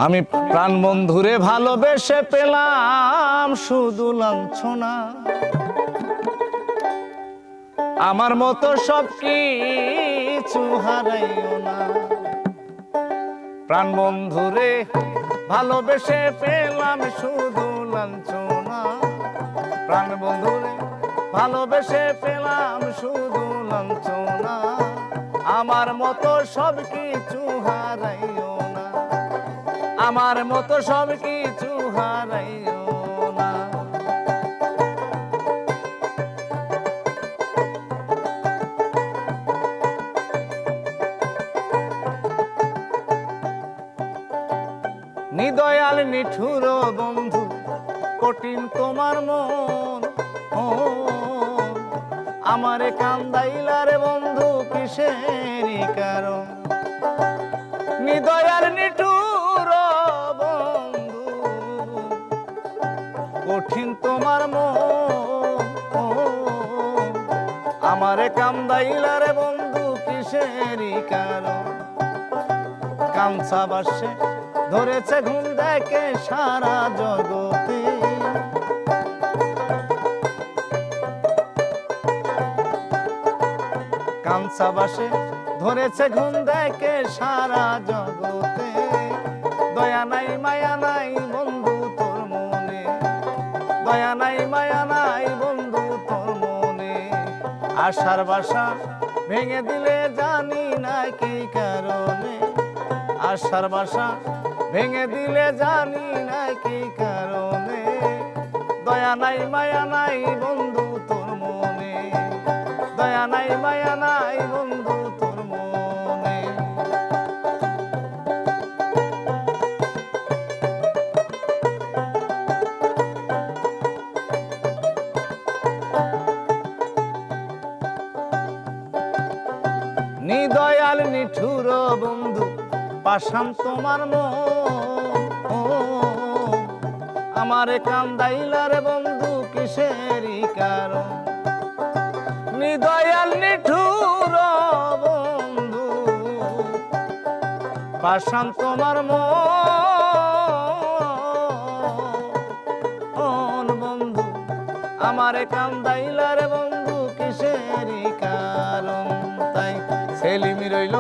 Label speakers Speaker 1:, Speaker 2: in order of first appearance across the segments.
Speaker 1: আমি প্রাণ বন্ধুরে ভালোবেসে পেলাম শুধু লাঞ্ছনা, আমার মতো সব কিছু হারাইও না। প্রাণ বন্ধুরে ভালোবেসে পেলাম শুধু লাঞ্ছনা, প্রাণ বন্ধুরে ভালোবেসে পেলাম শুধু লাঞ্ছনা, আমার মতো সব কিছু হারাইও না, আমার মতো সব কিছু হারাইও না। নিদয়াল নিঠুর বন্ধু কঠিন তোমার মন, আমারে কান্দাইলারে বন্ধু কিসেরই কারণ। নিদয়াল নিঠুর বন্ধু কঠিন তোমার মন, আমারে কান্দাইলারে বন্ধু কিসেরই কারণ। কাঞ্চা বাসে ধরেছে ঘুম দেখে সারা জগতে, কাঞ্চা বাসে ধরেছে ঘুম দেখে সারা জগতে। দয়া নাই মায়া নাই বন্ধু তোর মনে, দয়া নাই মায়া নাই বন্ধু তোর মনে। আশার বাসা ভেঙে দিলে জানি না কি কারণে, আশার বাসা ভেঙে দিলে জানি না কি কারণে। দয়া নাই মায়া নাই বন্ধু তোর মনে, দয়া নাই মায়া নাই বন্ধু তোর মনে। নিদয়াল নিঠুর বন্ধু পাষাণ তোমার মন, আমারে কান্দাইলারে বন্ধু কিসেরই কারণ। নিদয়াল নিঠুর বন্ধু পাষাণ তোমার মন, বন্ধু আমারে কান্দাইলারে বন্ধু কিসেরই কারণ। তাই সেলিমি রইল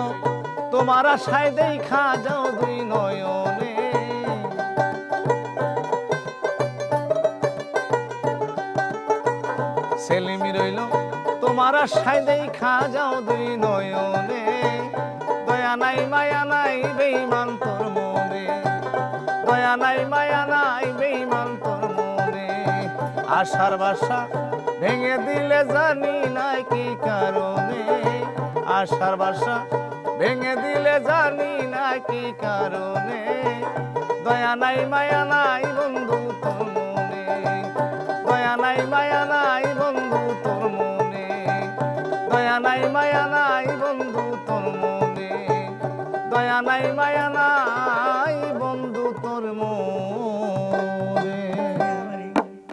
Speaker 1: তোমার আশায় দেখা যাও দুই নয়নে, সেলিমি রইল তোমার আশায় দেখা যাও দুই নয়নে। দয়া নাই মায়া নাই বেঈমান তোর মনে, দয়া নাই মায়া নাই বেঈমান তোর মনে। আশার বাসা ভেঙে দিলে জানি না কি কারণে, আশার বাসা ভেঙে দিলে জানি না কি কারণে। দয়া নাই মায়া নাই বন্ধু তোর মনে, দয়া নাই মায়া নাই বন্ধু তোর মনে, দয়া নাই মায়া নাই বন্ধু তোর মনে, দয়া নাই মায়া নাই।